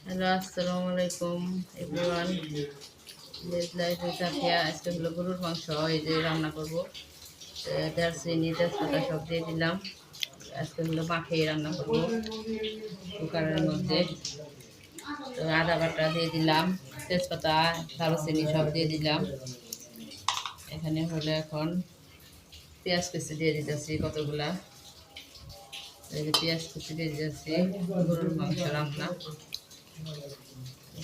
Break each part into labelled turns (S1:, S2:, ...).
S1: Hello, আসসালামু আলাইকুম everyone. Village life with Afia. আজকে হলো গরুর মাংস, এই যে রান্না করবো। দারচিনি তেজপাতা সব দিয়ে দিলাম। আজকে হলো মাখিয়ে রান্না করবো কুকারের মধ্যে। তো আদা বাটা দিয়ে দিলাম, তেজপাতা দারচিনি সব দিয়ে দিলাম। এখানে হলো এখন পেঁয়াজ কুচি দিয়ে দিতেছি কতগুলা। এই যে পেঁয়াজ কুচি দিয়ে দিতেছি, গরুর মাংস রান্না।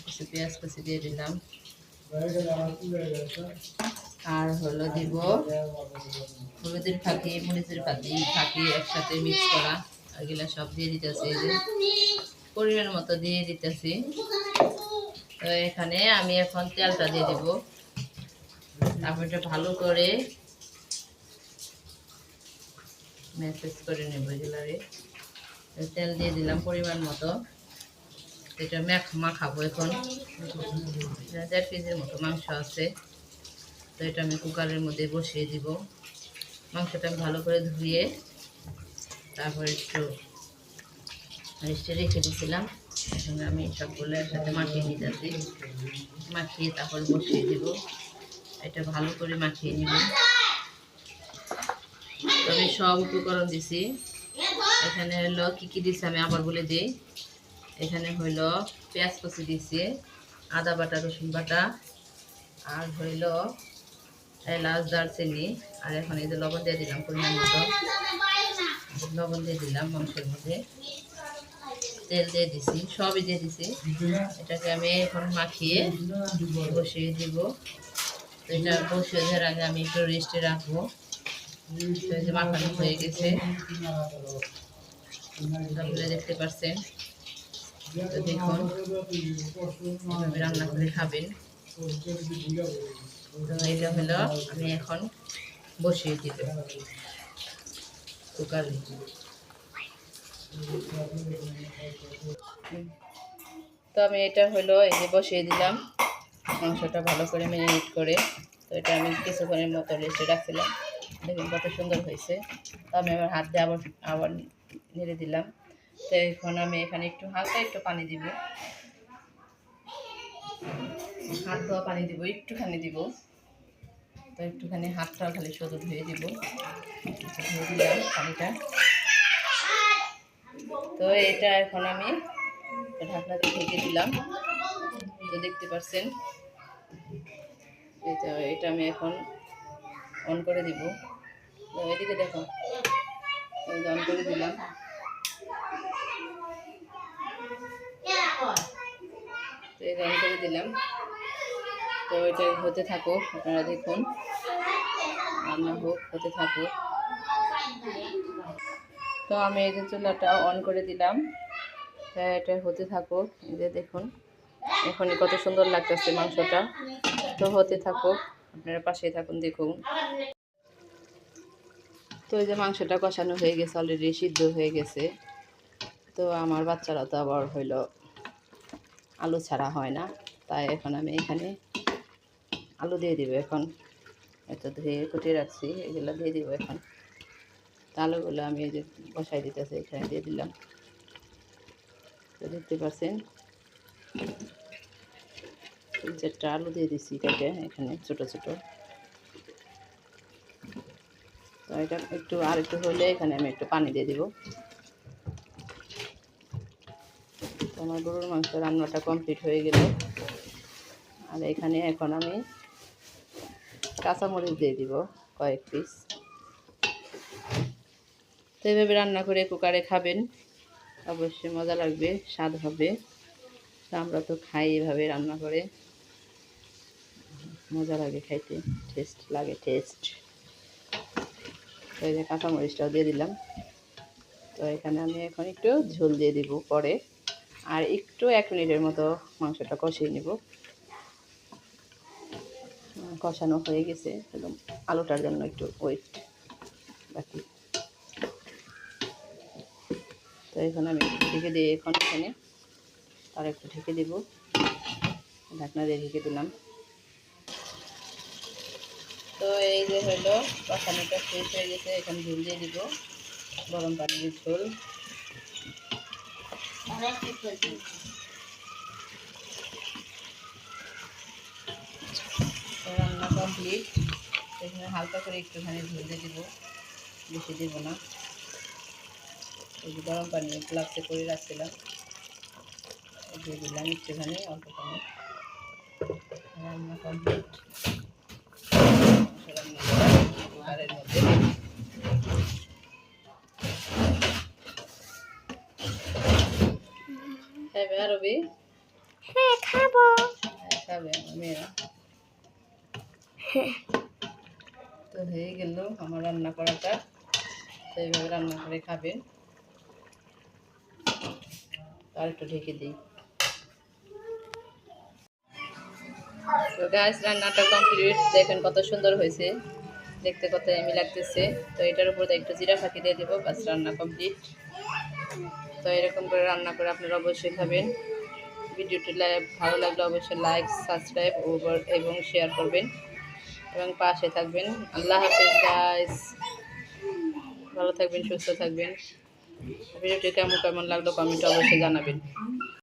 S1: কিছু পেঁয়াজ কুচি দিয়ে দিলাম, আর হলো দিব হলুদের ফাঁকি, মরিচের ফাঁকি একসাথে মিক্স করা, এগুলা সব দিয়ে দিতেছি। এই যে পরিমাণ মতো দিয়ে দিতেছি। তো এখানে আমি এখন তেলটা দিয়ে দেব। তারপর এটা ভালো করে ম্যাসেজ করে নেব এগুলারে। তেল দিয়ে দিলাম পরিমাণ মতো। এটা মাখাবো এখন। 1.5 কেজির মতো মাংস আছে। তো এটা আমি কুকারের মধ্যে বসিয়ে দিব। মাংসটা আমি ভালো করে ধুয়ে তারপর একটু রেস্টে রেখে দিয়েছিলাম। এখন আমি সবগুলো একসাথে মাখিয়ে নিতেছি। মাখিয়ে তারপর বসিয়ে দিব। এটা ভালো করে মাখিয়ে নিব। আমি সব উপকরণ দিছি। এখানে হলো কী কী দিছি আমি আবার বলে দিই। এখানে হইল পেঁয়াজ কুচি দিছি, আদা বাটা, রসুন বাটা, আর হইল এলাচ, দারচিনি, আর এখন এই যে লবণ দিয়ে দিলাম পরিমাণ মতো। লবণ দিয়ে দিলাম মাংসের মধ্যে, তেল দিয়ে দিছি, সবই দিয়ে দিছি। এটাকে আমি এখন মাখিয়ে বসিয়ে দিব। তো এটা বসিয়ে দেওয়ার আগে আমি একটু রেস্টে রাখবো। তো এই যে মাখানো হয়ে গেছে, তাহলে দেখতে পাচ্ছেন। তো দেখুন, এভাবে রান্না করে খাবেন। তো এটা হলো আমি এখন বসিয়ে দিব কুকারে। তো আমি এটা হলো এই যে বসিয়ে দিলাম মাংসটা ভালো করে ম্যারিনেট করে। তো এটা আমি কিছুক্ষণের মতো রেস্টে রাখছিলাম। দেখুন কত সুন্দর হয়েছে। তো আমি আমার হাত দিয়ে আবার নেড়ে দিলাম। তো এখন আমি এখানে একটু হালকা একটু পানি দিব, হাত ধোয়া পানি দিব, একটুখানি দিব। তো একটুখানি হাতটা খালি শুধু ধুয়ে দিব, ধুয়ে দিলাম পানিটা। তো এটা এখন আমি ঢাকনা দিয়ে ঢেকে দিলাম। তো দেখতে পাচ্ছেন, এটা আমি এখন অন করে দিব। তো এদিকে দেখো, অন করে দিলাম। তো এই অন করে দিলাম। তো এটা হতে থাকুক, আপনারা দেখুন, রান্না হোক, হতে থাকুক। তো আমি এই যে চুলাটা অন করে দিলাম। এটা হতে থাকুক। এই যে দেখুন এখনই কত সুন্দর লাগতেছে মাংসটা। তো হতে থাকুক, আপনারা পাশে থাকুন, দেখুন। তো এই যে মাংসটা কষানো হয়ে গেছে, অলরেডি সিদ্ধ হয়ে গেছে। তো আমার বাচ্চারা তো আবার হইলো আলু ছাড়া হয় না, তাই এখন আমি এখানে আলু দিয়ে দিব। এখন এত ধুয়ে কুটিয়ে রাখছি, এগুলো দিয়ে দিব এখন। আলুগুলো আমি এই যে বসাই দিতেছি, এখানে দিয়ে দিলাম। তো দেখতে পাচ্ছেন 4টা আলু দিয়ে দিচ্ছি কেটে এখানে ছোট ছোট। তো এটা একটু আর একটু হলে এখানে আমি একটু পানি দিয়ে দিব। তো আমার গরুর মাংস রান্নাটা কমপ্লিট হয়ে গেল। আর এখানে এখন আমি কাঁচামরিচ দিয়ে দিব কয়েক পিস। তো এইভাবে রান্না করে কুকারে খাবেন, অবশ্যই মজা লাগবে, স্বাদ হবে। তো আমরা তো খাই এভাবে রান্না করে, মজা লাগে খাইতে, টেস্ট লাগে, টেস্ট। তো এই যে কাঁচামরিচটাও দিয়ে দিলাম। তো এখানে আমি এখন একটু ঝোল দিয়ে দিব পরে, আর একটু 1 মিনিটের মতো মাংসটা কষিয়ে নিব। কষানো হয়ে গেছে, একদম আলুটার জন্য একটু ওয়েট বাকি। তো এখন আমি ঢেকে দিয়ে এখন এখানে আর একটু ঢেকে দেব, ঢাকনা দিয়ে ঢেকে দিলাম। তো এই যে হলো কষানোটা শেষ হয়ে গেছে, এখন ঝোল দিয়ে দিব, গরম পানির ঝোল। কমপ্লিট। এখানে হালকা করে একটুখানি ধুয়ে দিব, বেশি দেব না। এই যে গরম পানি গ্লাসে করে রাখছিলাম, দিয়ে দিলাম একটুখানি অল্প পানি। রান্না কমপ্লিট। রান্না কুকারের মধ্যে খাবে আরবি?
S2: হ্যাঁ খাবো।
S1: খাবে আমার মেয়েরা। তো হয়ে গেল আমার রান্না করাটা। তো এইভাবে রান্না করে খাবেন। আর একটু ঢেকে দিই। তো গ্যাস রান্নাটা কমপ্লিট। দেখেন কত সুন্দর হয়েছে, দেখতে কত এমি লাগতেছে। তো এটার উপর একটু জিরা ফাঁকি দিয়ে দেবো, বাস রান্না কমপ্লিট। তো এরকম করে রান্না করে আপনারা অবশ্যই খাবেন। ভিডিওটি ভালো লাগলে অবশ্যই লাইক, সাবস্ক্রাইব এবং শেয়ার করবেন এবং পাশে থাকবেন। আল্লাহ হাফেজ গাইস, ভালো থাকবেন, সুস্থ থাকবেন। ভিডিওটি কেমন কেমন লাগলো কমেন্টে অবশ্যই জানাবেন।